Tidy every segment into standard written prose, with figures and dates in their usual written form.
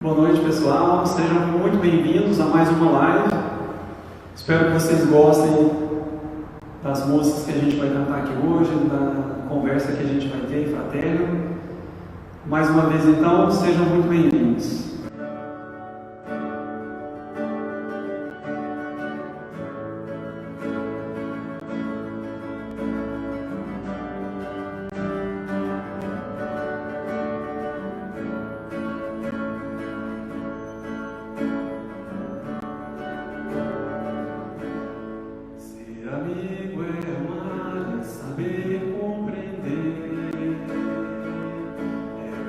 Boa noite, pessoal. Sejam muito bem-vindos a mais uma live. Espero que vocês gostem das músicas que a gente vai cantar aqui hoje, da conversa que a gente vai ter em fraterno. Mais uma vez, então, sejam muito bem-vindos.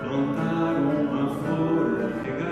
Plantar uma flor, regar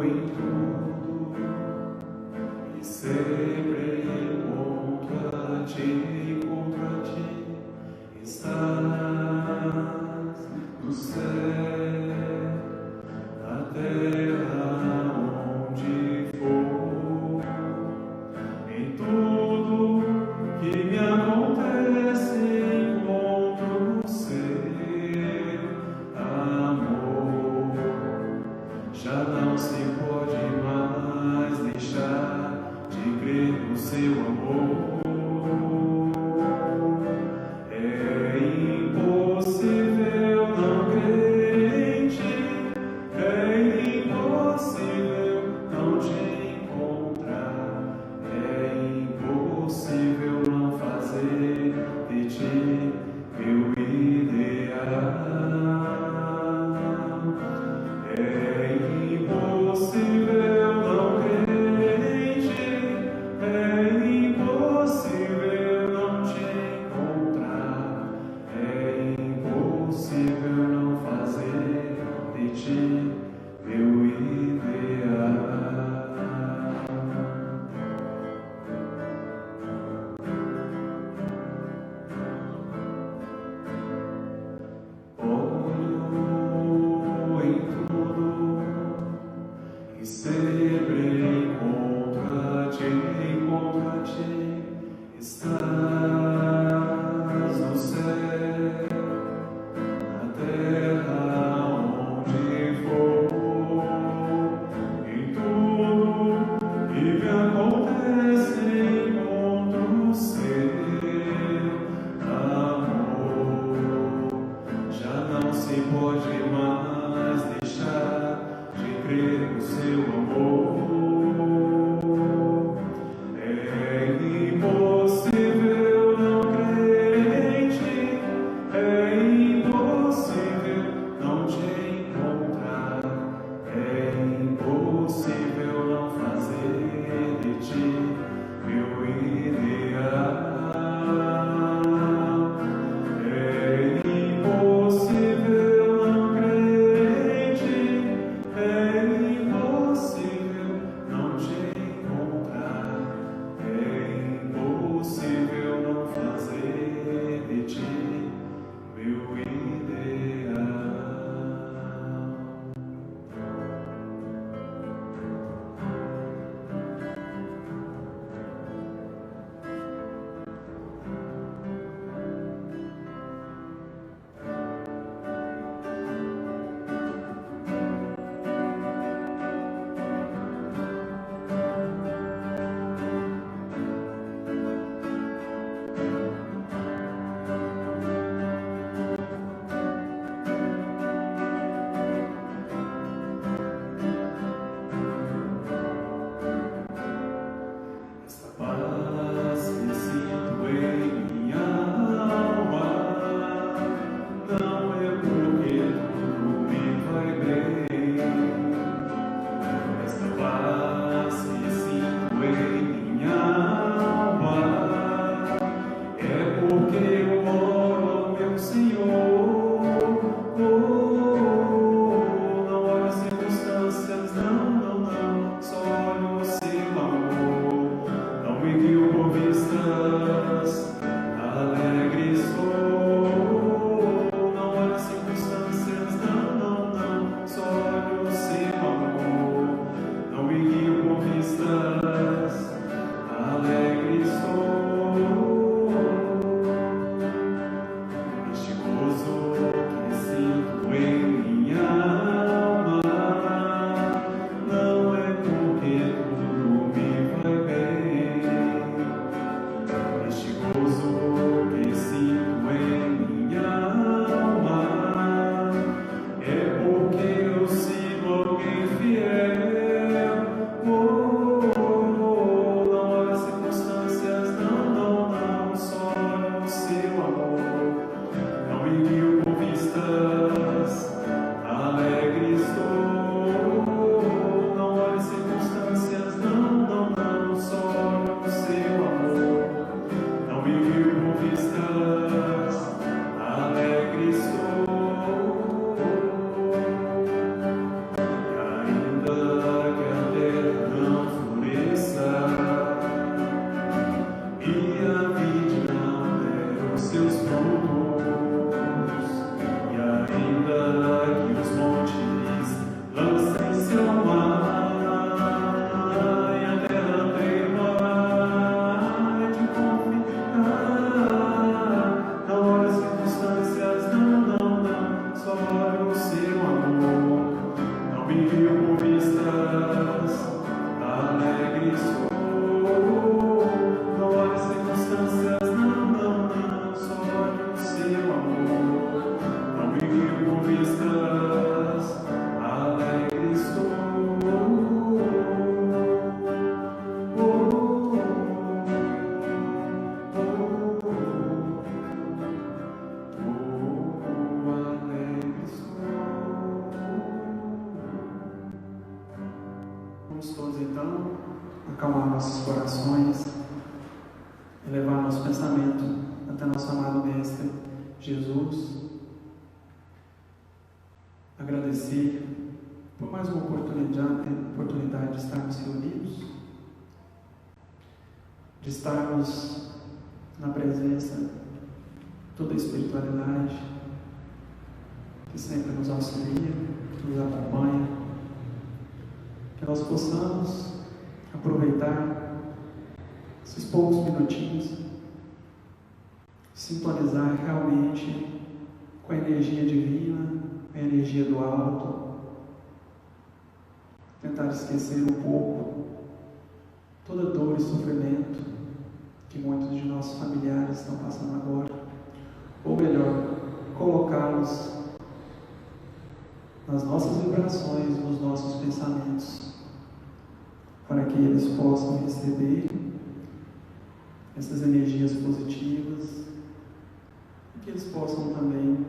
em tudo e sempre encontro a ti, estás no céu, na terra, onde for, em tudo que me acontece encontro o seu amor. Já não se pode mais deixar de crer no seu amor. É impossível não crer em ti, é impossível não te encontrar, é impossível não fazer de ti meu ideal. É impossível não crer em ti, é impossível Vamos todos então acalmar nossos corações, elevar nosso pensamento até nosso amado Mestre Jesus, agradecer por mais uma oportunidade de estarmos reunidos, de estarmos na presença de toda a espiritualidade que sempre nos auxilia, que nos acompanha, que nós possamos aproveitar esses poucos minutinhos, sintonizar realmente com a energia divina, a energia do alto, tentar esquecer um pouco toda dor e sofrimento que muitos de nossos familiares estão passando agora, ou melhor, colocá-los nas nossas vibrações, nos nossos pensamentos, para que eles possam receber essas energias positivas e que eles possam também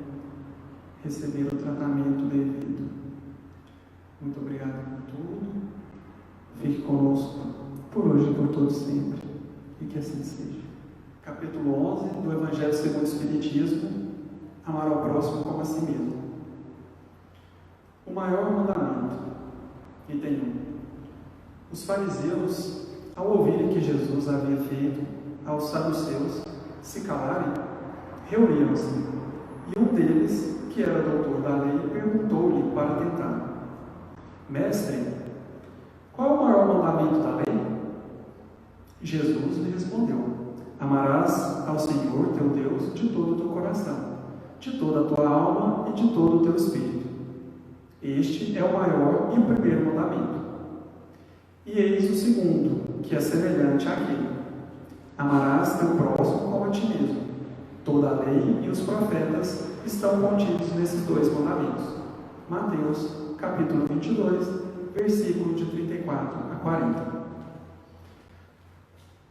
receber o tratamento devido. Muito obrigado por tudo. Fique conosco por hoje e por todo sempre. E que assim seja. Capítulo 11 do Evangelho segundo o Espiritismo: amar ao próximo como a si mesmo. O maior mandamento. Item 1. Os fariseus, ao ouvirem que Jesus havia feito aos saduceus se calarem, reuniram-se, e um deles, que era doutor da lei, perguntou-lhe para tentar: Mestre, qual é o maior mandamento da lei? Jesus lhe respondeu: amarás ao Senhor teu Deus de todo o teu coração, de toda a tua alma e de todo o teu espírito. Este é o maior e o primeiro mandamento. E eis o segundo, que é semelhante àquele: amarás teu próximo como a ti mesmo. Toda a lei e os profetas estão contidos nesses dois mandamentos. Mateus, capítulo 22, versículo de 34 a 40.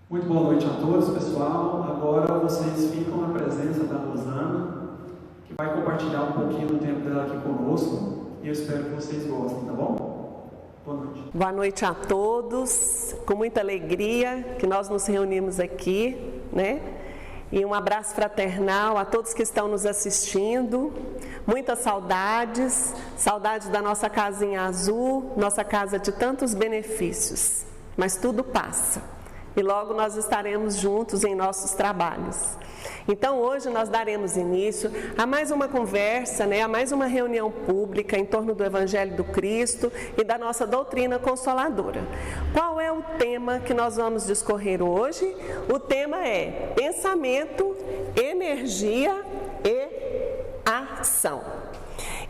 Muito boa noite a todos, pessoal. Agora vocês ficam na presença da Rosana, que vai compartilhar um pouquinho do tempo dela aqui conosco, e eu espero que vocês gostem, tá bom? Boa noite. Boa noite a todos, com muita alegria que nós nos reunimos aqui, né? E um abraço fraternal a todos que estão nos assistindo. Muitas saudades, saudades da nossa casinha azul, nossa casa de tantos benefícios. Mas tudo passa. E logo nós estaremos juntos em nossos trabalhos. Então hoje nós daremos início a mais uma conversa, a mais uma reunião pública em torno do Evangelho do Cristo e da nossa doutrina consoladora. Qual é o tema que nós vamos discorrer hoje? O tema é pensamento, energia e ação.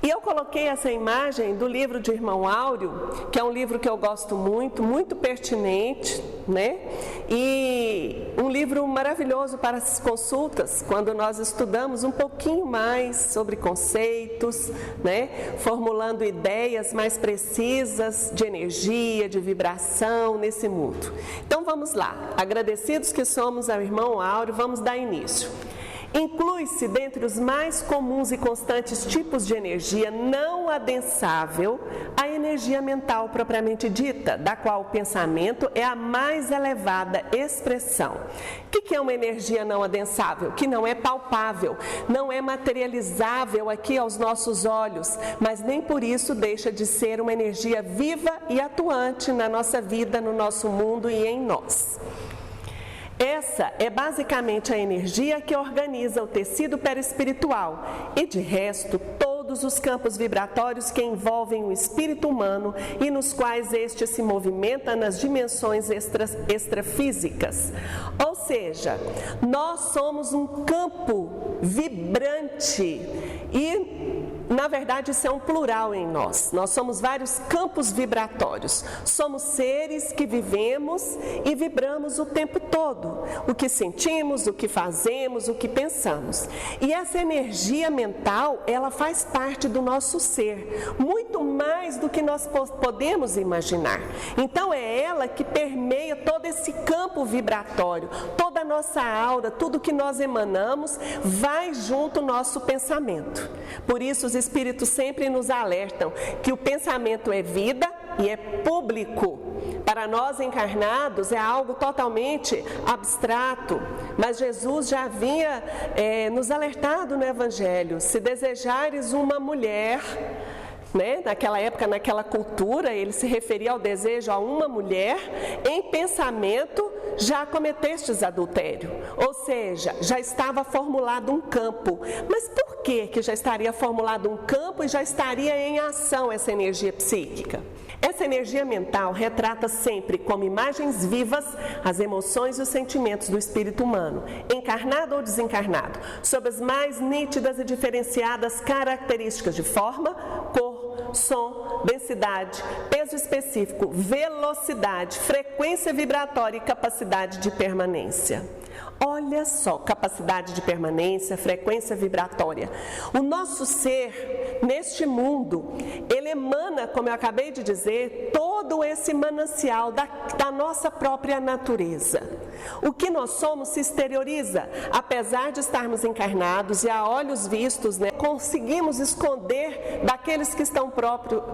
E eu coloquei essa imagem do livro de Irmão Áureo, que é um livro que eu gosto muito, muito pertinente, né? E um livro maravilhoso para as consultas, quando nós estudamos um pouquinho mais sobre conceitos, né? Formulando ideias mais precisas de energia, de vibração nesse mundo. Então vamos lá, agradecidos que somos ao Irmão Áureo, vamos dar início. Inclui-se dentre os mais comuns e constantes tipos de energia não adensável a energia mental propriamente dita, da qual o pensamento é a mais elevada expressão. O que é uma energia não adensável? Que não é palpável, não é materializável aqui aos nossos olhos, mas nem por isso deixa de ser uma energia viva e atuante na nossa vida, no nosso mundo e em nós. Essa é basicamente a energia que organiza o tecido perispiritual e, de resto, todos os campos vibratórios que envolvem o espírito humano e nos quais este se movimenta nas dimensões extrafísicas. Ou seja, nós somos um campo vibrante e, na verdade, isso é um plural em nós. Nós somos vários campos vibratórios. Somos seres que vivemos e vibramos o tempo todo. O que sentimos, o que fazemos, o que pensamos. E essa energia mental, ela faz parte do nosso ser, muito mais do que nós podemos imaginar. Então é ela que permeia todo esse campo vibratório, toda a nossa aura, tudo que nós emanamos vai junto ao nosso pensamento. Por isso os espíritos sempre nos alertam que o pensamento é vida, e é público. Para nós encarnados é algo totalmente abstrato, mas Jesus já havia nos alertado no Evangelho: se desejares uma mulher, naquela época, naquela cultura, ele se referia ao desejo a uma mulher, em pensamento já cometestes adultério. Ou seja, já estava formulado um campo. Mas por que já estaria formulado um campo e já estaria em ação essa energia psíquica? Essa energia mental retrata sempre como imagens vivas as emoções e os sentimentos do espírito humano, encarnado ou desencarnado, sob as mais nítidas e diferenciadas características de forma, cor, som, densidade, peso específico, velocidade, frequência vibratória e capacidade de permanência. Olha só, capacidade de permanência, frequência vibratória. O nosso ser, neste mundo, ele emana, como eu acabei de dizer, todo esse manancial da nossa própria natureza. O que nós somos se exterioriza. Apesar de estarmos encarnados e a olhos vistos, conseguimos esconder daqueles que estão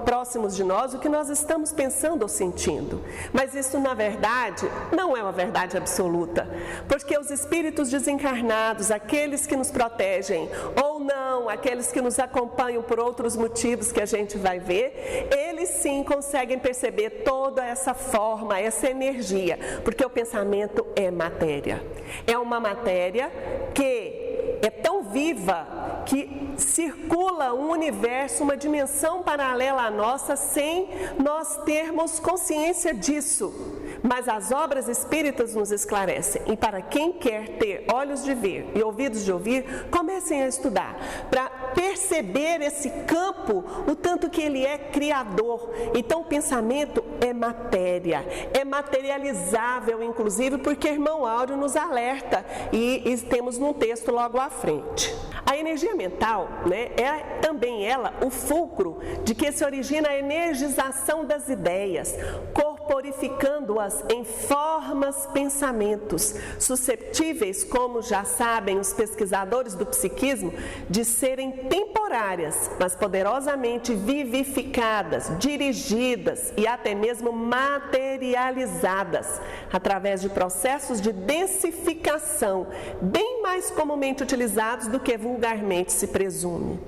próximos de nós o que nós estamos pensando ou sentindo. Mas isso, na verdade, não é uma verdade absoluta, porque os espíritos desencarnados, aqueles que nos protegem ou não, aqueles que nos acompanham por outros motivos que a gente vai ver, eles sim conseguem perceber toda essa forma, essa energia, porque o pensamento é matéria. É uma matéria que é tão viva que circula um universo, uma dimensão paralela à nossa, sem nós termos consciência disso. Mas as obras espíritas nos esclarecem. E para quem quer ter olhos de ver e ouvidos de ouvir, comecem a estudar, para perceber esse campo, o tanto que ele é criador. Então o pensamento é matéria, é materializável, inclusive, porque irmão Áureo nos alerta, e temos num texto logo à frente. A energia mental, é também ela o fulcro de que se origina a energização das ideias, corporificando-as em formas, pensamentos, susceptíveis, como já sabem os pesquisadores do psiquismo, de serem temporárias, mas poderosamente vivificadas, dirigidas e até mesmo materializadas, através de processos de densificação, bem mais comumente utilizados do que vulgarmente se presume.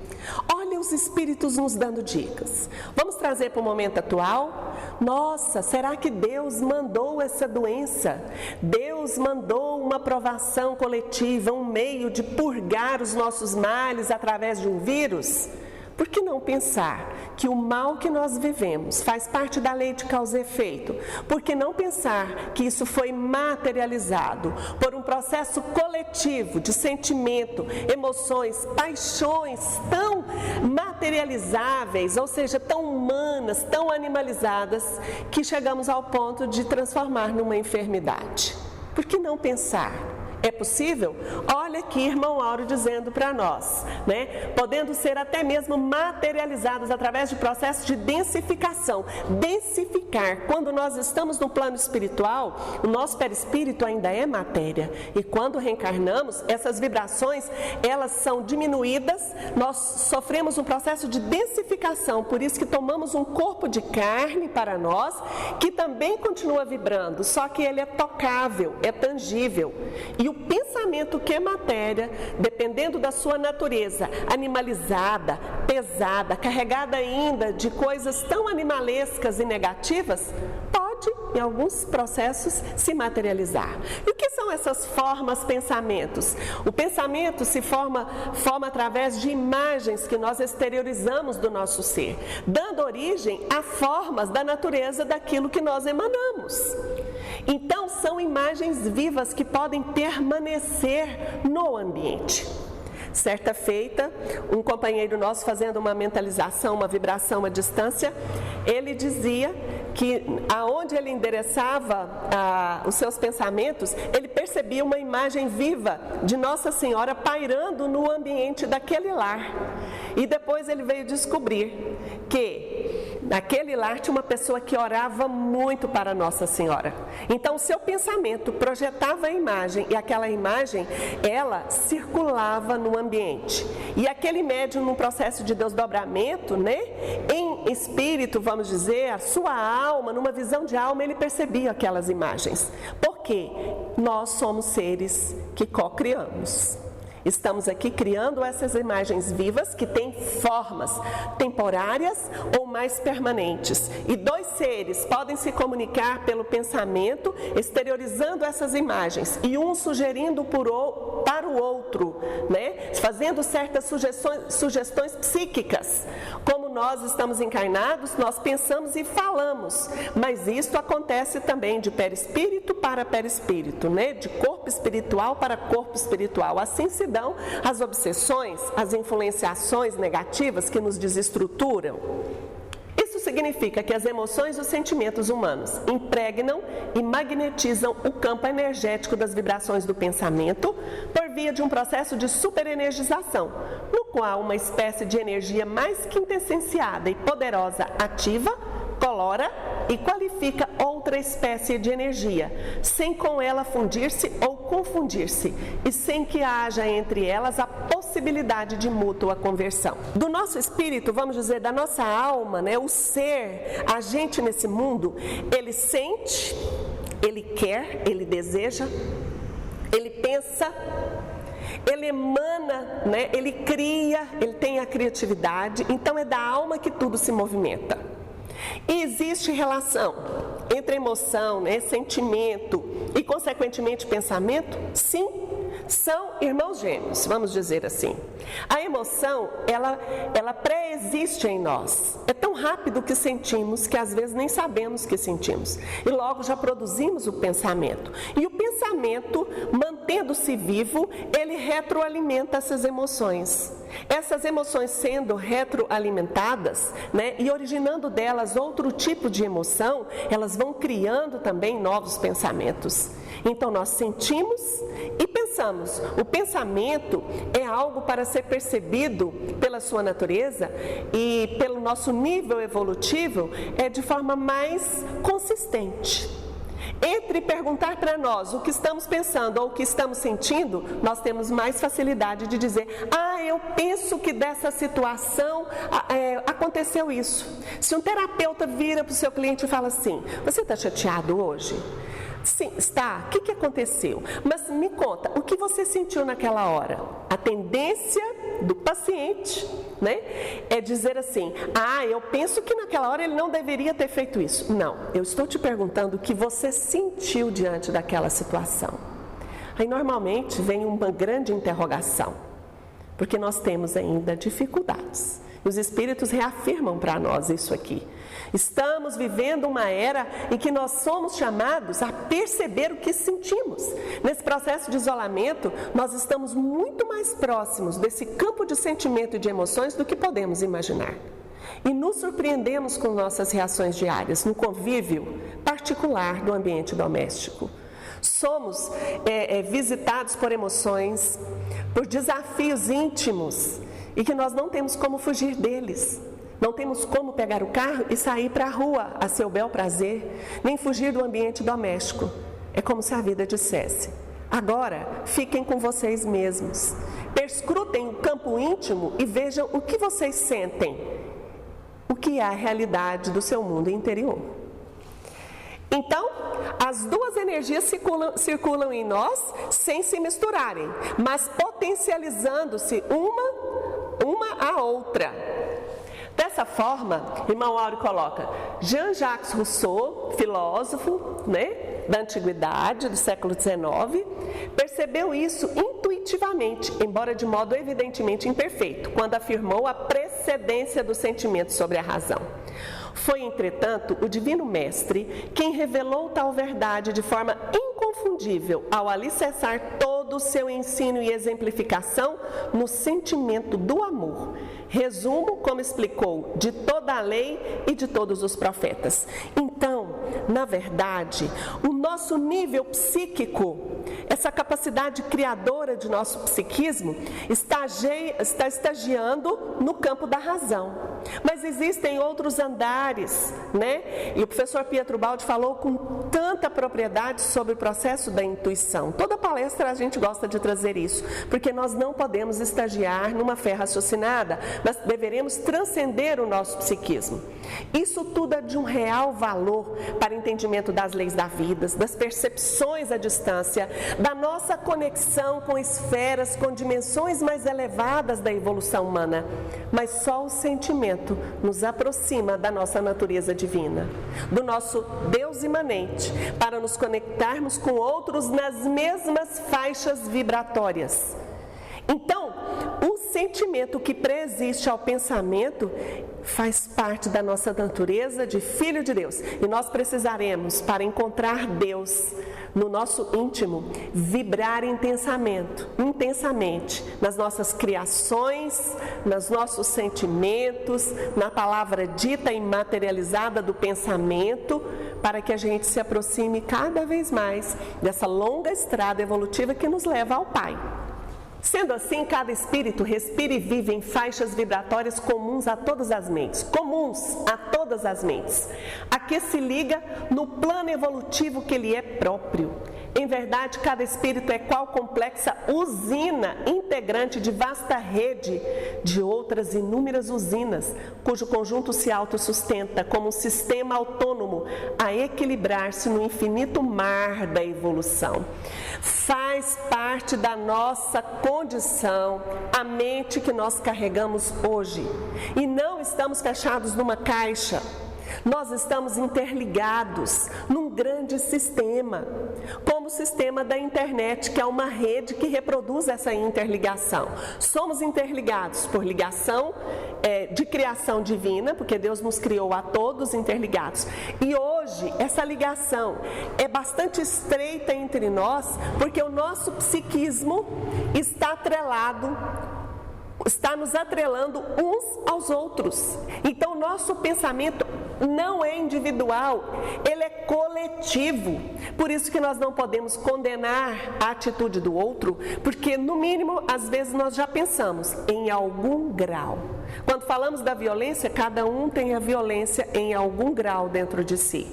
Olha os espíritos nos dando dicas. Vamos trazer para o momento atual? Nossa, será que Deus mandou essa doença? Deus mandou uma provação coletiva, um meio de purgar os nossos males através de um vírus? Por que não pensar que o mal que nós vivemos faz parte da lei de causa e efeito? Por que não pensar que isso foi materializado por um processo coletivo de sentimento, emoções, paixões tão materializáveis, ou seja, tão humanas, tão animalizadas, que chegamos ao ponto de transformar numa enfermidade? Por que não pensar? É possível? Olha aqui, irmão Áureo dizendo para nós, podendo ser até mesmo materializados através de processos de densificação. Densificar, quando nós estamos no plano espiritual, o nosso perispírito ainda é matéria, e quando reencarnamos, essas vibrações, elas são diminuídas, nós sofremos um processo de densificação, por isso que tomamos um corpo de carne para nós, que também continua vibrando, só que ele é tocável, é tangível. E o pensamento, que é matéria, dependendo da sua natureza, animalizada, pesada, carregada ainda de coisas tão animalescas e negativas, pode, em alguns processos, se materializar. E o que são essas formas, pensamentos? O pensamento se forma através de imagens que nós exteriorizamos do nosso ser, dando origem a formas da natureza daquilo que nós emanamos. Então, são imagens vivas que podem permanecer no ambiente. Certa feita, um companheiro nosso fazendo uma mentalização, uma vibração à distância, ele dizia que aonde ele endereçava os seus pensamentos, ele percebia uma imagem viva de Nossa Senhora pairando no ambiente daquele lar. E depois ele veio descobrir que naquele lar tinha uma pessoa que orava muito para Nossa Senhora. Então, o seu pensamento projetava a imagem e aquela imagem, ela circulava no ambiente. E aquele médium, num processo de desdobramento, né, em espírito, vamos dizer, a sua alma, numa visão de alma, ele percebia aquelas imagens. Porque nós somos seres que co-criamos. Estamos aqui criando essas imagens vivas que têm formas temporárias ou mais permanentes. E dois seres podem se comunicar pelo pensamento, exteriorizando essas imagens e um sugerindo para o outro, né? Fazendo certas sugestões psíquicas. Como nós estamos encarnados, nós pensamos e falamos, mas isso acontece também de perispírito para perispírito, né? De corpo espiritual para corpo espiritual. Assim se dão as obsessões, as influenciações negativas que nos desestruturam. Isso significa que as emoções e os sentimentos humanos impregnam e magnetizam o campo energético das vibrações do pensamento por via de um processo de superenergização, no qual uma espécie de energia mais quintessenciada e poderosa ativa, colora e qualifica outra espécie de energia, sem com ela fundir-se ou confundir-se, e sem que haja entre elas a possibilidade de mútua conversão. Do nosso espírito, vamos dizer, da nossa alma, né, o ser, a gente nesse mundo, ele sente, ele quer, ele deseja, ele pensa, ele emana, né, ele cria, ele tem a criatividade, então é da alma que tudo se movimenta. E existe relação entre emoção, né, sentimento e, consequentemente, pensamento? Sim, são irmãos gêmeos, vamos dizer assim. A emoção, ela pré-existe em nós. É tão rápido que sentimos que às vezes nem sabemos que sentimos. E logo já produzimos o pensamento. E o pensamento, mantendo-se vivo, ele retroalimenta essas emoções. Essas emoções sendo retroalimentadas, né, e originando delas outro tipo de emoção, elas vão criando também novos pensamentos. Então nós sentimos e pensamos. O pensamento é algo para ser percebido pela sua natureza e pelo nosso nível evolutivo de forma mais consistente. Entre perguntar para nós o que estamos pensando ou o que estamos sentindo, nós temos mais facilidade de dizer: eu penso que dessa situação aconteceu isso. Se um terapeuta vira para o seu cliente e fala assim: você está chateado hoje? Sim, está. O que aconteceu? Mas me conta, o que você sentiu naquela hora? A tendência do paciente, né, é dizer assim: eu penso que naquela hora ele não deveria ter feito isso. Não, eu estou te perguntando o que você sentiu diante daquela situação. Aí normalmente vem uma grande interrogação, porque nós temos ainda dificuldades. Os espíritos reafirmam para nós isso aqui. Estamos vivendo uma era em que nós somos chamados a perceber o que sentimos. Nesse processo de isolamento, nós estamos muito mais próximos desse campo de sentimento e de emoções do que podemos imaginar. E nos surpreendemos com nossas reações diárias no convívio particular do ambiente doméstico. Somos visitados por emoções, por desafios íntimos e que nós não temos como fugir deles. Não temos como pegar o carro e sair para a rua a seu bel prazer, nem fugir do ambiente doméstico. É como se a vida dissesse: agora fiquem com vocês mesmos. Perscrutem o campo íntimo e vejam o que vocês sentem, o que é a realidade do seu mundo interior. Então, as duas energias circulam em nós sem se misturarem, mas potencializando-se uma à outra. Dessa forma, irmão Áureo coloca: Jean-Jacques Rousseau, filósofo, né, da antiguidade, do século XIX, percebeu isso intuitivamente, embora de modo evidentemente imperfeito, quando afirmou a precedência do sentimento sobre a razão. Foi, entretanto, o Divino Mestre quem revelou tal verdade de forma inconfundível ao alicerçar todo o seu ensino e exemplificação no sentimento do amor. Resumo, como explicou, de toda a lei e de todos os profetas. Então, na verdade, o nosso nível psíquico essa capacidade criadora de nosso psiquismo está estagiando no campo da razão. Mas existem outros andares, né? E o professor Pietro Baldi falou com tanta propriedade sobre o processo da intuição. Toda palestra a gente gosta de trazer isso, porque nós não podemos estagiar numa fé raciocinada, mas deveremos transcender o nosso psiquismo. Isso tudo é de um real valor para o entendimento das leis da vida, das percepções à distância, da nossa conexão com esferas, com dimensões mais elevadas da evolução humana. Mas só o sentimento nos aproxima da nossa natureza divina, do nosso Deus imanente, para nos conectarmos com outros nas mesmas faixas vibratórias. Então, o sentimento que preexiste ao pensamento faz parte da nossa natureza de Filho de Deus. E nós precisaremos, para encontrar Deus no nosso íntimo, vibrar intensamente nas nossas criações, nos nossos sentimentos, na palavra dita e materializada do pensamento, para que a gente se aproxime cada vez mais dessa longa estrada evolutiva que nos leva ao Pai. Sendo assim, cada espírito respira e vive em faixas vibratórias comuns a todas as mentes. A que se liga no plano evolutivo que lhe é próprio. Em verdade, cada espírito é qual complexa usina integrante de vasta rede de outras inúmeras usinas, cujo conjunto se autossustenta como um sistema autônomo a equilibrar-se no infinito mar da evolução. Faz parte da nossa condição a mente que nós carregamos hoje. E não estamos fechados numa caixa. Nós estamos interligados num grande sistema, como o sistema da internet, que é uma rede que reproduz essa interligação. Somos interligados por ligação de criação divina, porque Deus nos criou a todos interligados. E hoje essa ligação é bastante estreita entre nós, porque o nosso psiquismo está nos atrelando uns aos outros. Então, nosso pensamento não é individual, ele é coletivo. Por isso que nós não podemos condenar a atitude do outro, porque, no mínimo, às vezes nós já pensamos em algum grau. Quando falamos da violência, cada um tem a violência em algum grau dentro de si.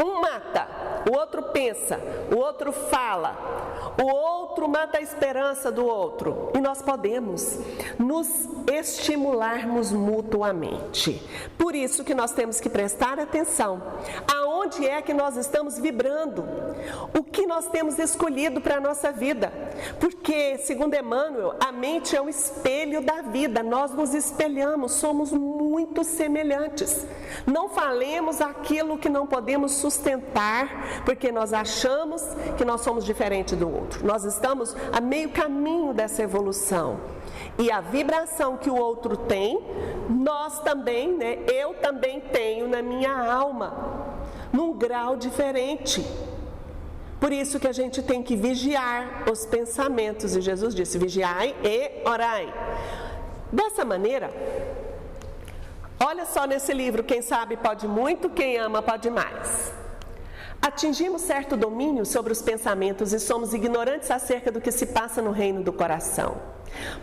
Um mata, o outro pensa, o outro fala, o outro mata a esperança do outro. E nós podemos nos estimularmos mutuamente. Por isso que nós temos que prestar atenção aonde é que nós estamos vibrando, o que nós temos escolhido para a nossa vida. Porque, segundo Emmanuel, a mente é um espelho da vida, nós nos espelhamos, somos muito semelhantes. Não falemos aquilo que não podemos sustentar, porque nós achamos que nós somos diferentes do outro. Nós estamos a meio caminho dessa evolução. E a vibração que o outro tem, nós também, eu também tenho na minha alma, num grau diferente. Por isso que a gente tem que vigiar os pensamentos. E Jesus disse, vigiai e orai. Dessa maneira, olha só nesse livro, quem sabe pode muito, quem ama pode mais. Atingimos certo domínio sobre os pensamentos e somos ignorantes acerca do que se passa no reino do coração.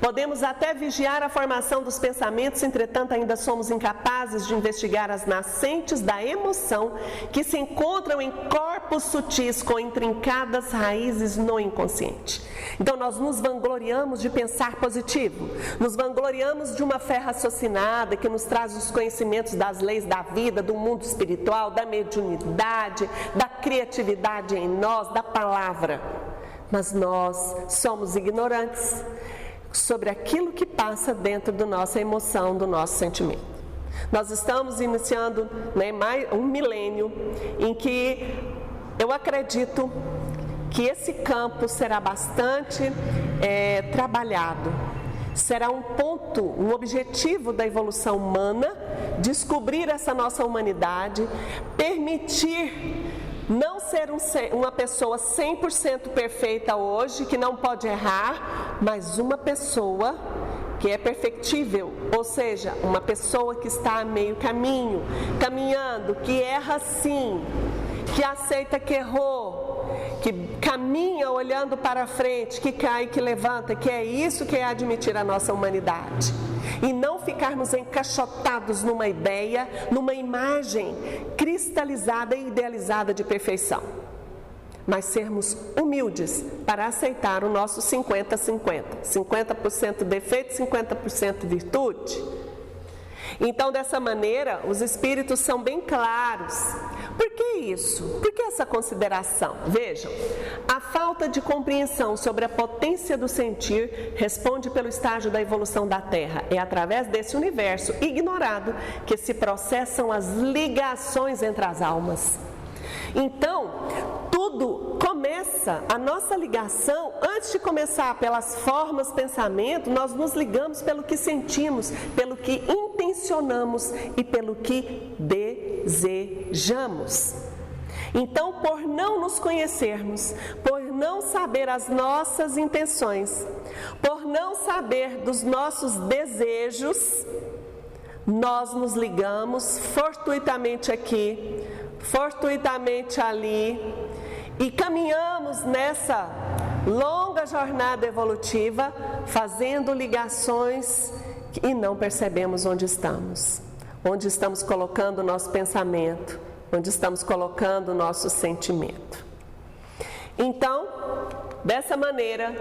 Podemos até vigiar a formação dos pensamentos, entretanto ainda somos incapazes de investigar as nascentes da emoção que se encontram em corpos sutis com intrincadas raízes no inconsciente. Então nós nos vangloriamos de pensar positivo, nos vangloriamos de uma fé raciocinada que nos traz os conhecimentos das leis da vida, do mundo espiritual, da mediunidade, da criatividade em nós, da palavra. Mas nós somos ignorantes sobre aquilo que passa dentro da nossa emoção, do nosso sentimento. Nós estamos iniciando mais um milênio em que eu acredito que esse campo será bastante trabalhado. Será um ponto, um objetivo da evolução humana, descobrir essa nossa humanidade, permitir não ser uma pessoa 100% perfeita hoje, que não pode errar, mas uma pessoa que é perfectível, ou seja, uma pessoa que está a meio caminho, caminhando, que erra sim, que aceita que errou, que caminha olhando para frente, que cai, que levanta, que é isso que é admitir a nossa humanidade. E não ficarmos encaixotados numa ideia, numa imagem cristalizada e idealizada de perfeição. Mas sermos humildes para aceitar o nosso 50-50. 50% defeito, 50% virtude. Então, dessa maneira, os espíritos são bem claros. Por que isso? Por que essa consideração? Vejam, a falta de compreensão sobre a potência do sentir responde pelo estágio da evolução da Terra. É através desse universo ignorado que se processam as ligações entre as almas. Então, tudo começa, a nossa ligação, antes de começar pelas formas, pensamento, nós nos ligamos pelo que sentimos, pelo que intencionamos e pelo que desejamos. Então, por não nos conhecermos, por não saber as nossas intenções, por não saber dos nossos desejos, nós nos ligamos fortuitamente aqui, fortuitamente ali, e caminhamos nessa longa jornada evolutiva, fazendo ligações e não percebemos onde estamos colocando o nosso pensamento, onde estamos colocando o nosso sentimento. Então, dessa maneira,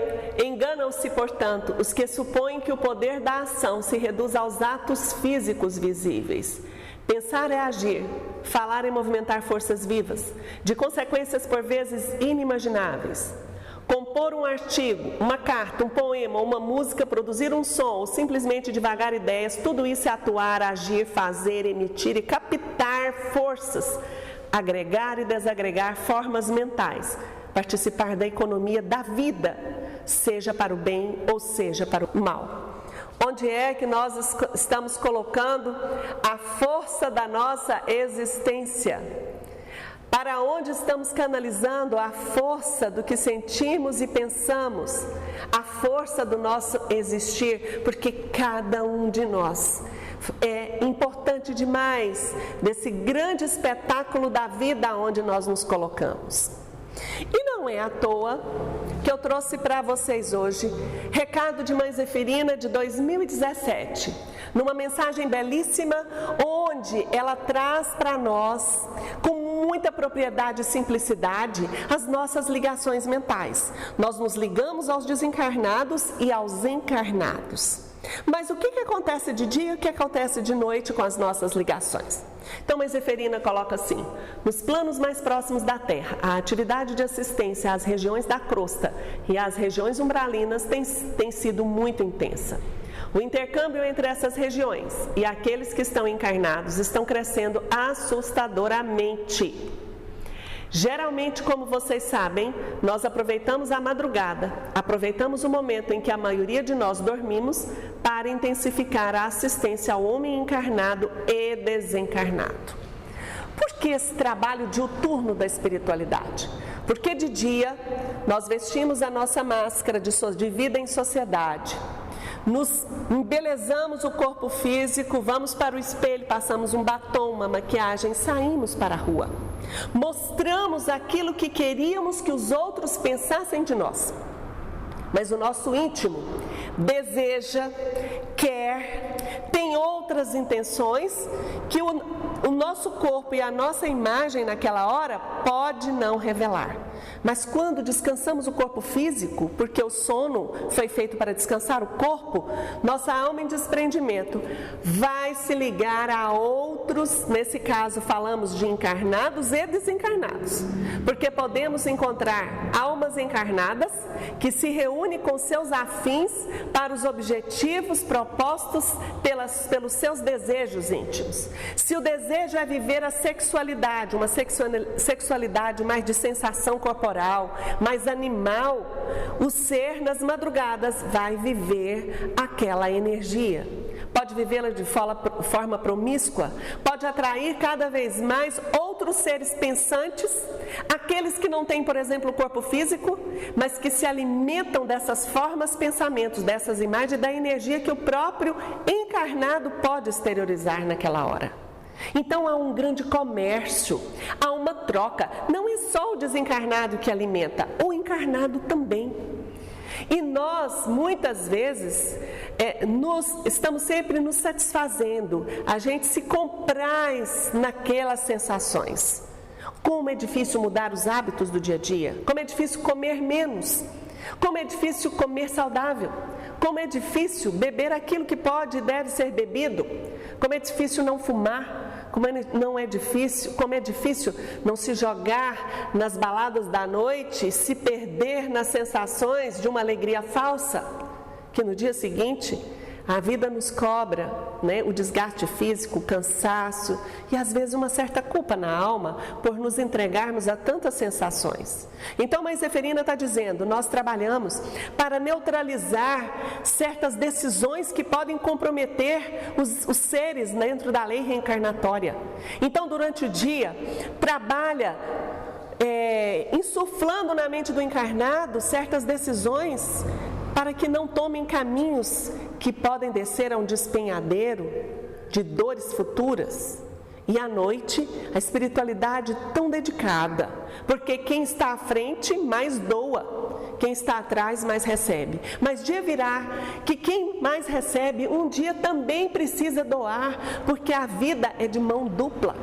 enganam-se, portanto, os que supõem que o poder da ação se reduz aos atos físicos visíveis. Pensar é agir, falar é movimentar forças vivas, de consequências por vezes inimagináveis. Compor um artigo, uma carta, um poema, uma música, produzir um som ou simplesmente divagar ideias, tudo isso é atuar, agir, fazer, emitir e captar forças, agregar e desagregar formas mentais, participar da economia da vida, seja para o bem ou seja para o mal. Onde é que nós estamos colocando a força da nossa existência? Para onde estamos canalizando a força do que sentimos e pensamos? A força do nosso existir, porque cada um de nós é importante demais desse grande espetáculo da vida onde nós nos colocamos. E não é à toa que eu trouxe para vocês hoje Recado de Mãe Zeferina de 2017, numa mensagem belíssima, onde ela traz para nós, com muita propriedade e simplicidade, as nossas ligações mentais. Nós nos ligamos aos desencarnados e aos encarnados. Mas o que acontece de dia e o que acontece de noite com as nossas ligações? Então, Mãe Zeferina coloca assim: nos planos mais próximos da Terra, a atividade de assistência às regiões da crosta e às regiões umbralinas tem sido muito intensa. O intercâmbio entre essas regiões e aqueles que estão encarnados estão crescendo assustadoramente. Geralmente, como vocês sabem, nós aproveitamos a madrugada, aproveitamos o momento em que a maioria de nós dormimos para intensificar a assistência ao homem encarnado e desencarnado. Por que esse trabalho diuturno da espiritualidade? Porque de dia nós vestimos a nossa máscara de vida em sociedade, nos embelezamos o corpo físico, vamos para o espelho, passamos um batom, uma maquiagem, saímos para a rua. Mostramos aquilo que queríamos que os outros pensassem de nós. Mas o nosso íntimo deseja, quer, tem outras intenções que o nosso corpo e a nossa imagem naquela hora pode não revelar. Mas quando descansamos o corpo físico, porque o sono foi feito para descansar o corpo, nossa alma em desprendimento vai se ligar a outros, nesse caso falamos de encarnados e desencarnados, porque podemos encontrar almas encarnadas que se reúnem com seus afins para os objetivos propostos pelos seus desejos íntimos. Se o desejo é viver a sexualidade, uma sexualidade mais de sensação corporal, mais animal, o ser nas madrugadas vai viver aquela energia. Pode vivê-la de forma promíscua, pode atrair cada vez mais outros seres pensantes, aqueles que não têm, por exemplo, o corpo físico, mas que se alimentam dessas formas, pensamentos, dessas imagens, da energia que o próprio encarnado pode exteriorizar naquela hora. Então há um grande comércio, há uma troca. Não é só o desencarnado que alimenta, o encarnado também. E nós, muitas vezes, estamos sempre nos satisfazendo, a gente se compraz naquelas sensações. Como é difícil mudar os hábitos do dia a dia, como é difícil comer menos, como é difícil comer saudável, como é difícil beber aquilo que pode e deve ser bebido, como é difícil não fumar, como é difícil não se jogar nas baladas da noite, se perder nas sensações de uma alegria falsa, que no dia seguinte a vida nos cobra, né? O desgaste físico, o cansaço e às vezes uma certa culpa na alma por nos entregarmos a tantas sensações. Então, Mãe Zeferina está dizendo, nós trabalhamos para neutralizar certas decisões que podem comprometer os seres dentro da lei reencarnatória. Então, durante o dia, trabalha insuflando na mente do encarnado certas decisões para que não tomem caminhos que podem descer a um despenhadeiro de dores futuras. E à noite, a espiritualidade tão dedicada, porque quem está à frente mais doa, quem está atrás mais recebe. Mas dia virá que quem mais recebe um dia também precisa doar, porque a vida é de mão dupla.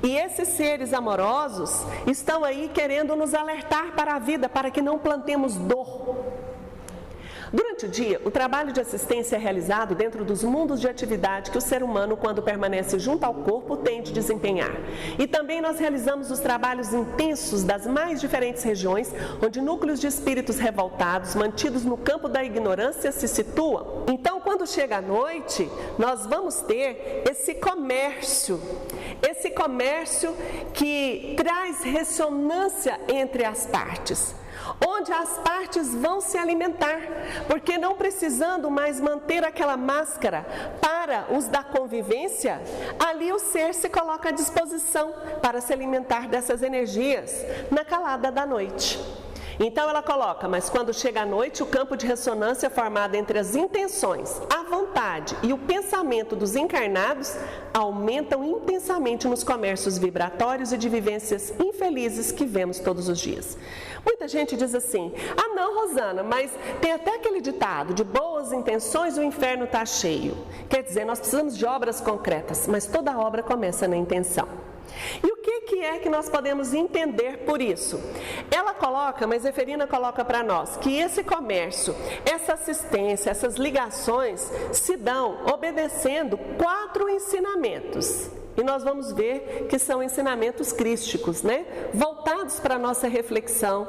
E esses seres amorosos estão aí querendo nos alertar para a vida, para que não plantemos dor. Durante o dia, o trabalho de assistência é realizado dentro dos mundos de atividade que o ser humano, quando permanece junto ao corpo, tem de desempenhar. E também nós realizamos os trabalhos intensos das mais diferentes regiões, onde núcleos de espíritos revoltados, mantidos no campo da ignorância, se situam. Então, quando chega a noite, nós vamos ter esse comércio que traz ressonância entre as partes, onde as partes vão se alimentar, porque não precisando mais manter aquela máscara para os da convivência, ali o ser se coloca à disposição para se alimentar dessas energias na calada da noite. Então ela coloca, mas quando chega a noite, o campo de ressonância formado entre as intenções, a vontade e o pensamento dos encarnados aumentam intensamente nos comércios vibratórios e de vivências infelizes que vemos todos os dias. Muita gente diz assim, ah não, Rosana, mas tem até aquele ditado, de boas intenções o inferno está cheio. Quer dizer, nós precisamos de obras concretas, mas toda obra começa na intenção. E o que é que nós podemos entender por isso? Ela coloca, Mãe Zeferina coloca para nós, que esse comércio, essa assistência, essas ligações se dão obedecendo 4 ensinamentos. E nós vamos ver que são ensinamentos crísticos, né? Voltados para a nossa reflexão,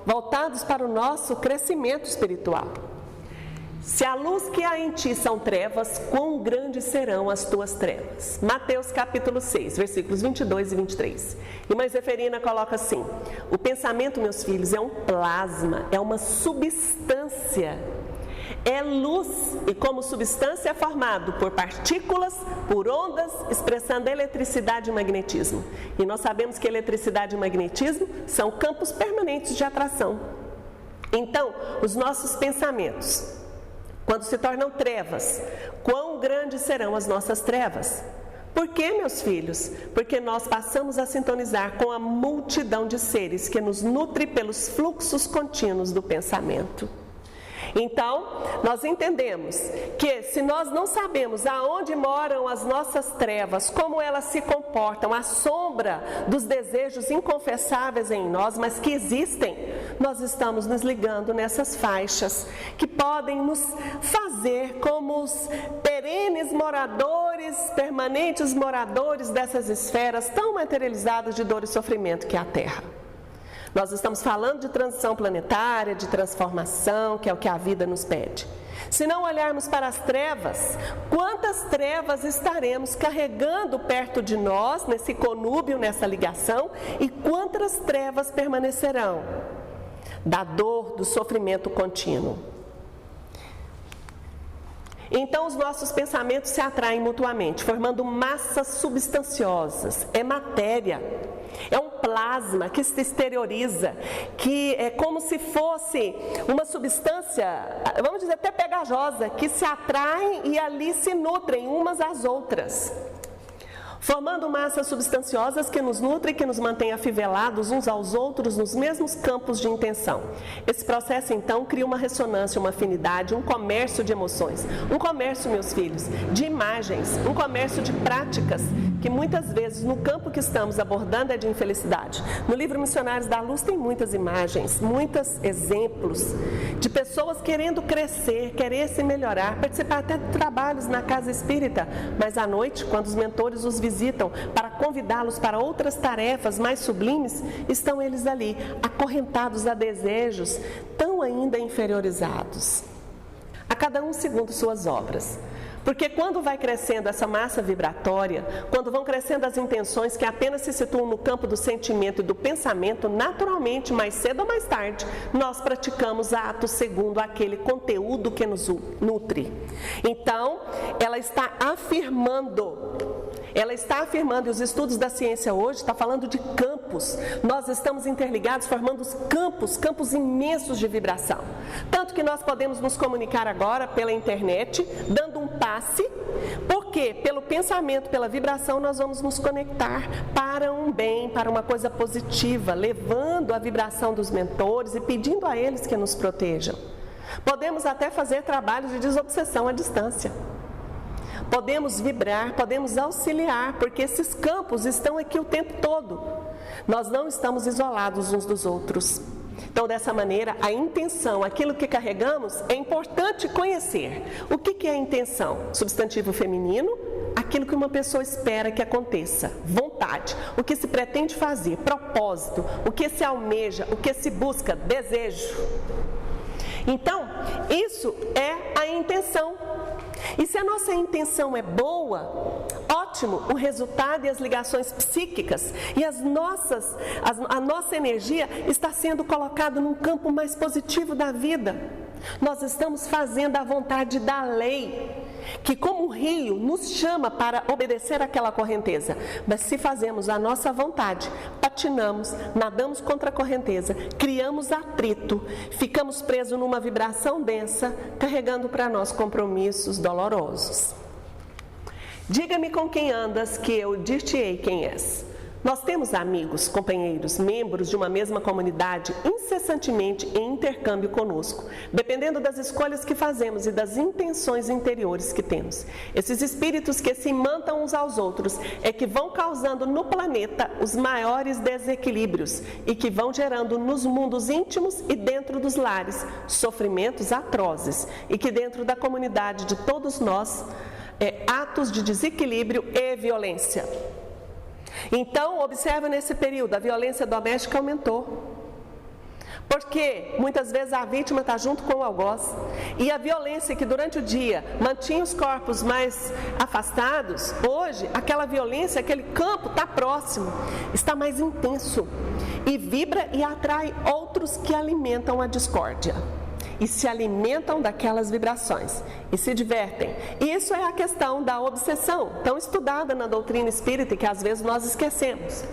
voltados para o nosso crescimento espiritual. Se a luz que há em ti são trevas, quão grandes serão as tuas trevas? Mateus capítulo 6, versículos 22 e 23. E Mãe Zeferina coloca assim, o pensamento, meus filhos, é um plasma, é uma substância, é luz e como substância é formado por partículas, por ondas, expressando eletricidade e magnetismo. E nós sabemos que eletricidade e magnetismo são campos permanentes de atração. Então, os nossos pensamentos, quando se tornam trevas, quão grandes serão as nossas trevas? Por quê, meus filhos? Porque nós passamos a sintonizar com a multidão de seres que nos nutre pelos fluxos contínuos do pensamento. Então, nós entendemos que se nós não sabemos aonde moram as nossas trevas, como elas se comportam, a sombra dos desejos inconfessáveis em nós, mas que existem, nós estamos nos ligando nessas faixas que podem nos fazer como os perenes moradores, permanentes moradores dessas esferas tão materializadas de dor e sofrimento que é a Terra. Nós estamos falando de transição planetária, de transformação, que é o que a vida nos pede. Se não olharmos para as trevas, quantas trevas estaremos carregando perto de nós, nesse conúbio, nessa ligação, e quantas trevas permanecerão da dor, do sofrimento contínuo. Então os nossos pensamentos se atraem mutuamente, formando massas substanciosas, é matéria. É um plasma que se exterioriza, que é como se fosse uma substância, vamos dizer até pegajosa, que se atraem e ali se nutrem umas às outras. formando massas substanciosas que nos nutrem e que nos mantêm afivelados uns aos outros nos mesmos campos de intenção. Esse processo, então, cria uma ressonância, uma afinidade, um comércio de emoções, um comércio, meus filhos, de imagens, um comércio de práticas, que muitas vezes no campo que estamos abordando é de infelicidade. No livro Missionários da Luz tem muitas imagens, muitos exemplos de pessoas querendo crescer, querer se melhorar, participar até de trabalhos na casa espírita, mas à noite, quando os mentores os visitam para convidá-los para outras tarefas mais sublimes, estão eles ali, acorrentados a desejos tão ainda inferiorizados. A cada um segundo suas obras. Porque quando vai crescendo essa massa vibratória, quando vão crescendo as intenções que apenas se situam no campo do sentimento e do pensamento, naturalmente, mais cedo ou mais tarde, nós praticamos atos segundo aquele conteúdo que nos nutre. Então, ela está afirmando, e os estudos da ciência hoje estão falando de campos. Nós estamos interligados, formando os campos imensos de vibração. Tanto que nós podemos nos comunicar agora pela internet, dando um passe, porque pelo pensamento, pela vibração, nós vamos nos conectar para um bem, para uma coisa positiva, levando a vibração dos mentores e pedindo a eles que nos protejam. Podemos até fazer trabalhos de desobsessão à distância. Podemos vibrar, podemos auxiliar, porque esses campos estão aqui o tempo todo. Nós não estamos isolados uns dos outros. Então, dessa maneira, a intenção, aquilo que carregamos, é importante conhecer. O que é a intenção? Substantivo feminino, aquilo que uma pessoa espera que aconteça. Vontade, o que se pretende fazer. Propósito, o que se almeja, o que se busca. Desejo. Então, isso é a intenção. E se a nossa intenção é boa, ótimo, o resultado e as ligações psíquicas e a nossa energia está sendo colocada num campo mais positivo da vida. Nós estamos fazendo a vontade da lei, que como o rio nos chama para obedecer àquela correnteza. Mas se fazemos a nossa vontade, patinamos, nadamos contra a correnteza, criamos atrito, ficamos presos numa vibração densa, carregando para nós compromissos dolorosos. Diga-me com quem andas, que eu dir-te-ei quem és. Nós temos amigos, companheiros, membros de uma mesma comunidade incessantemente em intercâmbio conosco, dependendo das escolhas que fazemos e das intenções interiores que temos. Esses espíritos que se imantam uns aos outros é que vão causando no planeta os maiores desequilíbrios e que vão gerando nos mundos íntimos e dentro dos lares sofrimentos atrozes e que dentro da comunidade de todos nós atos de desequilíbrio e violência. Então, observa nesse período, a violência doméstica aumentou. Porque muitas vezes a vítima está junto com o algoz. E a violência que durante o dia mantinha os corpos mais afastados, hoje aquela violência, aquele campo está próximo, está mais intenso. E vibra e atrai outros que alimentam a discórdia. E se alimentam daquelas vibrações e se divertem. E isso é a questão da obsessão, tão estudada na doutrina espírita e que às vezes nós esquecemos.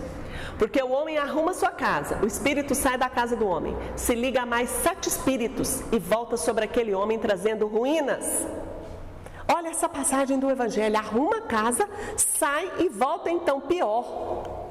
Porque o homem arruma sua casa, o espírito sai da casa do homem, se liga a mais 7 espíritos e volta sobre aquele homem trazendo ruínas. Olha essa passagem do Evangelho, arruma a casa, sai e volta então pior.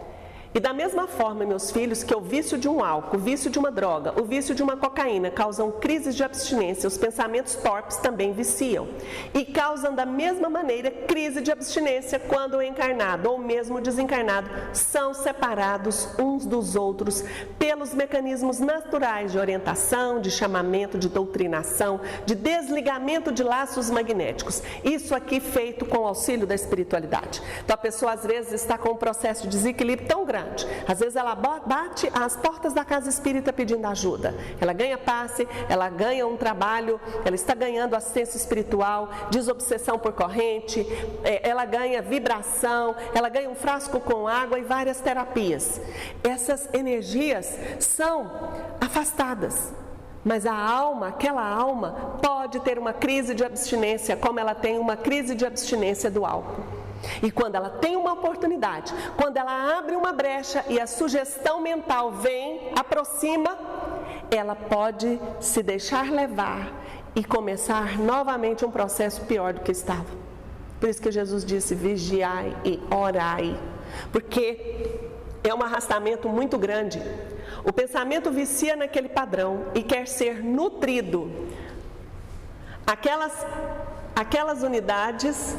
E da mesma forma, meus filhos, que o vício de um álcool, o vício de uma droga, o vício de uma cocaína causam crises de abstinência, os pensamentos torpes também viciam. E causam da mesma maneira crise de abstinência quando o encarnado ou mesmo o desencarnado são separados uns dos outros pelos mecanismos naturais de orientação, de chamamento, de doutrinação, de desligamento de laços magnéticos. Isso aqui feito com o auxílio da espiritualidade. Então a pessoa às vezes está com um processo de desequilíbrio tão grande. Às vezes ela bate às portas da casa espírita pedindo ajuda. Ela ganha passe, ela ganha um trabalho, ela está ganhando assistência espiritual, desobsessão por corrente, ela ganha vibração, ela ganha um frasco com água e várias terapias. Essas energias são afastadas. Mas a alma, aquela alma, pode ter uma crise de abstinência, como ela tem uma crise de abstinência do álcool. E quando ela tem uma oportunidade, quando ela abre uma brecha e a sugestão mental vem, aproxima, ela pode se deixar levar e começar novamente um processo pior do que estava. Por isso que Jesus disse, vigiai e orai, porque é um arrastamento muito grande. O pensamento vicia naquele padrão e quer ser nutrido. Aquelas unidades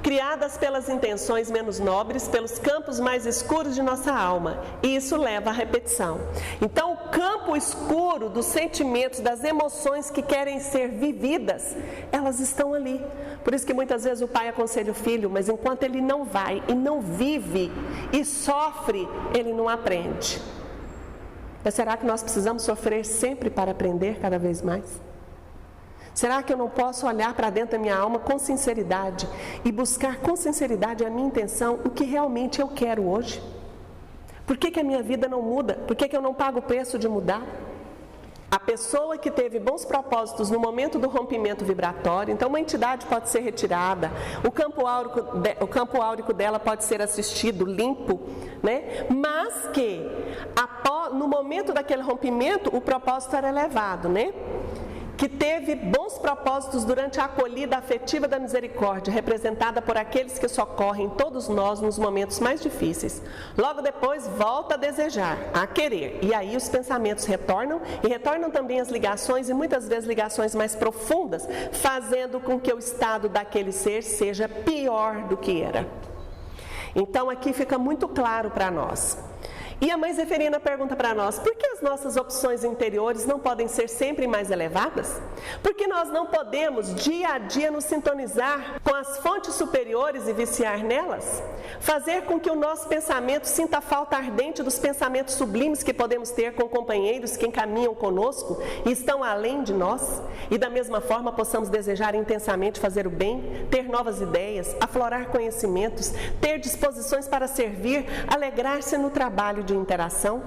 criadas pelas intenções menos nobres, pelos campos mais escuros de nossa alma, e isso leva à repetição. Então, o campo escuro dos sentimentos, das emoções que querem ser vividas, elas estão ali. Por isso que muitas vezes o pai aconselha o filho, mas enquanto ele não vai e não vive e sofre, ele não aprende. Mas será que nós precisamos sofrer sempre para aprender cada vez mais? Será que eu não posso olhar para dentro da minha alma com sinceridade e buscar com sinceridade a minha intenção, o que realmente eu quero hoje? Por que a minha vida não muda? Por que eu não pago o preço de mudar? A pessoa que teve bons propósitos no momento do rompimento vibratório, então uma entidade pode ser retirada, o campo áurico dela pode ser assistido, limpo, né? Mas que no momento daquele rompimento o propósito era elevado, né? Que teve bons propósitos durante a acolhida afetiva da misericórdia, representada por aqueles que socorrem todos nós nos momentos mais difíceis. Logo depois volta a desejar, a querer, e aí os pensamentos retornam, e retornam também as ligações, e muitas vezes ligações mais profundas, fazendo com que o estado daquele ser seja pior do que era. Então aqui fica muito claro para nós. E a mãe Zeferina pergunta para nós, por que as nossas opções interiores não podem ser sempre mais elevadas? Por que nós não podemos dia a dia nos sintonizar com as fontes superiores e viciar nelas? Fazer com que o nosso pensamento sinta a falta ardente dos pensamentos sublimes que podemos ter com companheiros que encaminham conosco e estão além de nós? E da mesma forma possamos desejar intensamente fazer o bem, ter novas ideias, aflorar conhecimentos, ter disposições para servir, alegrar-se no trabalho de interação?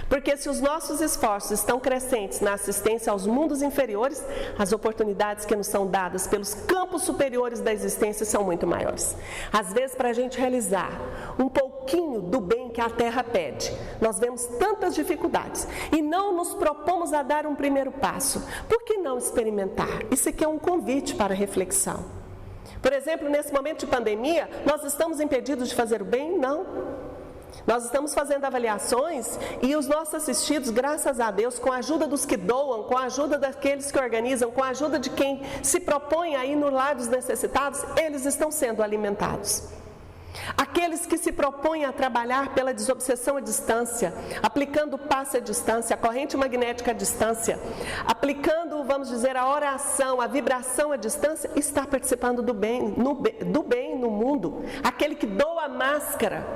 Porque se os nossos esforços estão crescentes na assistência aos mundos inferiores, as oportunidades que nos são dadas pelos campos superiores da existência são muito maiores. Às vezes, para a gente realizar um pouquinho do bem que a Terra pede, nós vemos tantas dificuldades e não nos propomos a dar um primeiro passo. Por que não experimentar? Isso aqui é um convite para reflexão. Por exemplo, nesse momento de pandemia, nós estamos impedidos de fazer o bem? Não. Nós estamos fazendo avaliações e os nossos assistidos, graças a Deus, com a ajuda dos que doam, com a ajuda daqueles que organizam, com a ajuda de quem se propõe a ir no lar dos necessitados, eles estão sendo alimentados. Aqueles que se propõem a trabalhar pela desobsessão à distância, aplicando o passe à distância, a corrente magnética à distância, aplicando, vamos dizer, a oração, a vibração à distância, está participando do bem no mundo. Aquele que doa a máscara,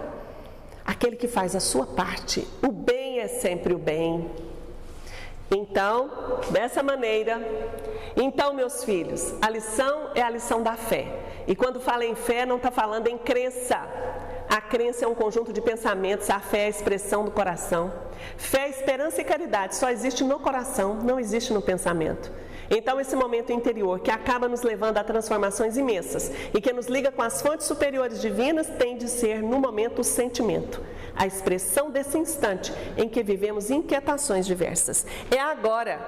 aquele que faz a sua parte, o bem é sempre o bem. Então, dessa maneira, meus filhos, a lição é a lição da fé. E quando fala em fé, não está falando em crença. A crença é um conjunto de pensamentos, a fé é a expressão do coração. Fé, esperança e caridade só existe no coração, não existe no pensamento. Então, esse momento interior que acaba nos levando a transformações imensas e que nos liga com as fontes superiores divinas tem de ser, no momento, o sentimento, a expressão desse instante em que vivemos inquietações diversas. É agora.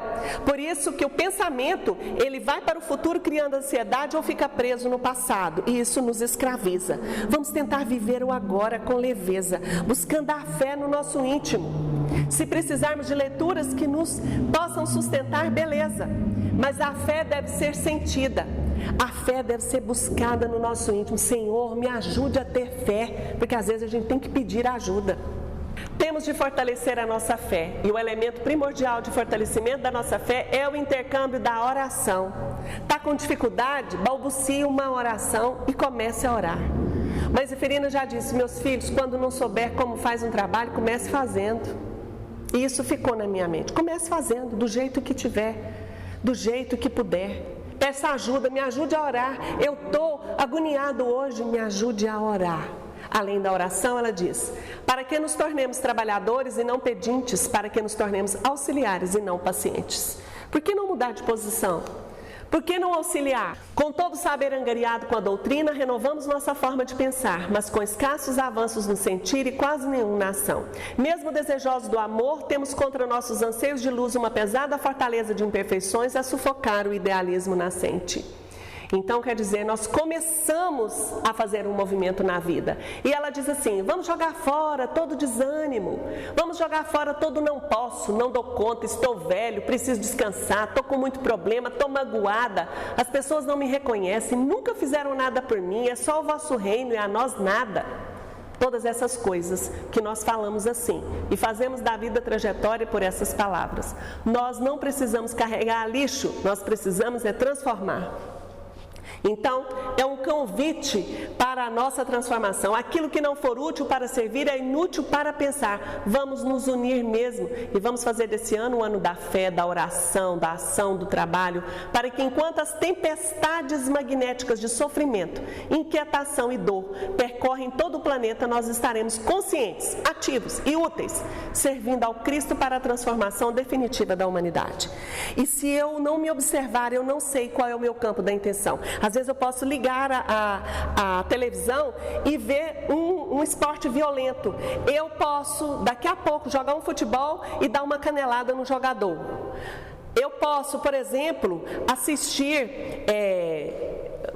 Por isso que o pensamento, ele vai para o futuro criando ansiedade ou fica preso no passado, e isso nos escraviza. Vamos tentar viver o agora com leveza, buscando a fé no nosso íntimo. Se precisarmos de leituras que nos possam sustentar, beleza. Mas a fé deve ser sentida, a fé deve ser buscada no nosso íntimo. Senhor, me ajude a ter fé, porque às vezes a gente tem que pedir ajuda. Temos de fortalecer a nossa fé, e o elemento primordial de fortalecimento da nossa fé é o intercâmbio da oração. Está com dificuldade? Balbucie uma oração e comece a orar. Mas Zeferina já disse, meus filhos, quando não souber como faz um trabalho, comece fazendo. E isso ficou na minha mente. Comece fazendo, do jeito que tiver, do jeito que puder. Peça ajuda, me ajude a orar. Eu estou agoniado hoje, me ajude a orar. Além da oração, ela diz, para que nos tornemos trabalhadores e não pedintes, para que nos tornemos auxiliares e não pacientes. Por que não mudar de posição? Por que não auxiliar? Com todo saber angariado com a doutrina, renovamos nossa forma de pensar, mas com escassos avanços no sentir e quase nenhum na ação. Mesmo desejosos do amor, temos contra nossos anseios de luz uma pesada fortaleza de imperfeições a sufocar o idealismo nascente. Então, quer dizer, nós começamos a fazer um movimento na vida. E ela diz assim: vamos jogar fora todo desânimo, vamos jogar fora todo não posso, não dou conta, estou velho, preciso descansar, estou com muito problema, estou magoada, as pessoas não me reconhecem, nunca fizeram nada por mim, é só o vosso reino e a nós nada. Todas essas coisas que nós falamos assim e fazemos da vida trajetória por essas palavras. Nós não precisamos carregar lixo, nós precisamos transformar. Então, é um convite para a nossa transformação. Aquilo que não for útil para servir é inútil para pensar. Vamos nos unir mesmo e vamos fazer desse ano um ano da fé, da oração, da ação, do trabalho, para que enquanto as tempestades magnéticas de sofrimento, inquietação e dor percorrem todo o planeta, nós estaremos conscientes, ativos e úteis, servindo ao Cristo para a transformação definitiva da humanidade. E se eu não me observar, eu não sei qual é o meu campo da intenção. Às vezes eu posso ligar a televisão e ver um esporte violento. Eu posso, daqui a pouco, jogar um futebol e dar uma canelada no jogador. Eu posso, por exemplo, assistir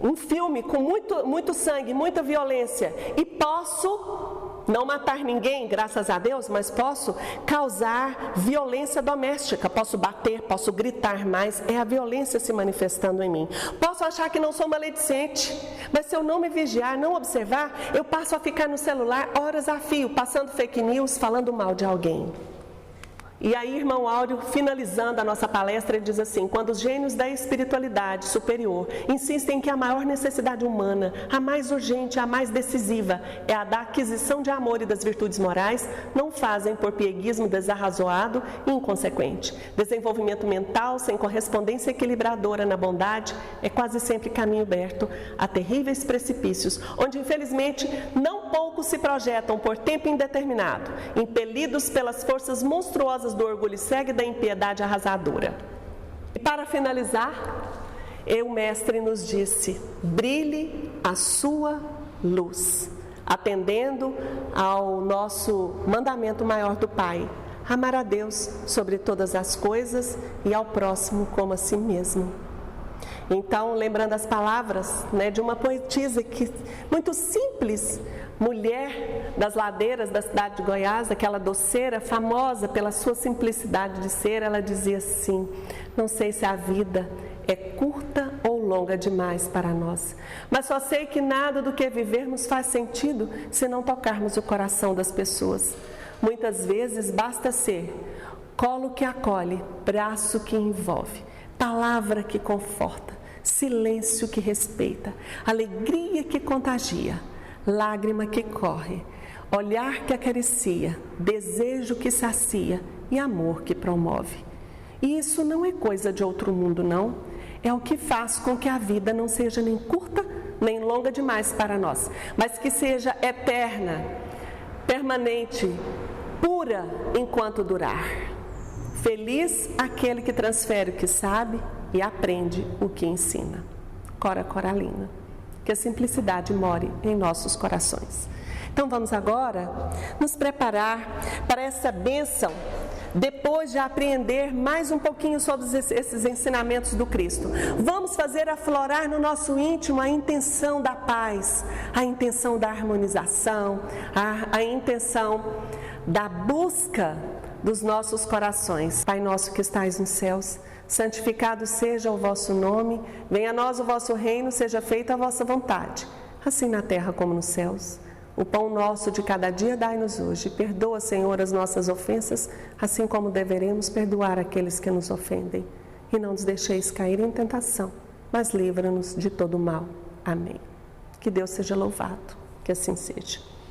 um filme com muito sangue, muita violência. E posso não matar ninguém, graças a Deus, mas posso causar violência doméstica, posso bater, posso gritar mais, é a violência se manifestando em mim. Posso achar que não sou maledicente, mas se eu não me vigiar, não observar, eu passo a ficar no celular horas a fio, passando fake news, falando mal de alguém. E aí, irmão Áureo, finalizando a nossa palestra, ele diz assim: quando os gênios da espiritualidade superior insistem que a maior necessidade humana, a mais urgente, a mais decisiva, é a da aquisição de amor e das virtudes morais, não fazem por pieguismo desarrazoado e inconsequente. Desenvolvimento mental sem correspondência equilibradora na bondade é quase sempre caminho aberto a terríveis precipícios, onde infelizmente não poucos se projetam por tempo indeterminado, impelidos pelas forças monstruosas do orgulho cego e da impiedade arrasadora. E para finalizar, o mestre nos disse: brilhe a sua luz, atendendo ao nosso mandamento maior do Pai: amar a Deus sobre todas as coisas e ao próximo como a si mesmo. Então, lembrando as palavras de uma poetisa muito simples, mulher das ladeiras da cidade de Goiás, aquela doceira famosa pela sua simplicidade de ser, ela dizia assim: não sei se a vida é curta ou longa demais para nós, mas só sei que nada do que vivermos faz sentido se não tocarmos o coração das pessoas. Muitas vezes basta ser colo que acolhe, braço que envolve, palavra que conforta, silêncio que respeita, alegria que contagia, lágrima que corre, olhar que acaricia, desejo que sacia e amor que promove. E isso não é coisa de outro mundo, não. É o que faz com que a vida não seja nem curta, nem longa demais para nós, mas que seja eterna, permanente, pura enquanto durar. Feliz aquele que transfere o que sabe e aprende o que ensina. Cora Coralina. Que a simplicidade more em nossos corações. Então vamos agora nos preparar para essa bênção, depois de apreender mais um pouquinho sobre esses ensinamentos do Cristo. Vamos fazer aflorar no nosso íntimo a intenção da paz, a intenção da harmonização, a intenção da busca dos nossos corações. Pai nosso que estais nos céus, santificado seja o vosso nome, venha a nós o vosso reino, seja feita a vossa vontade, assim na terra como nos céus. O pão nosso de cada dia dai-nos hoje. Perdoa, Senhor, as nossas ofensas, assim como deveremos perdoar aqueles que nos ofendem. E não nos deixeis cair em tentação, mas livra-nos de todo mal. Amém. Que Deus seja louvado, que assim seja.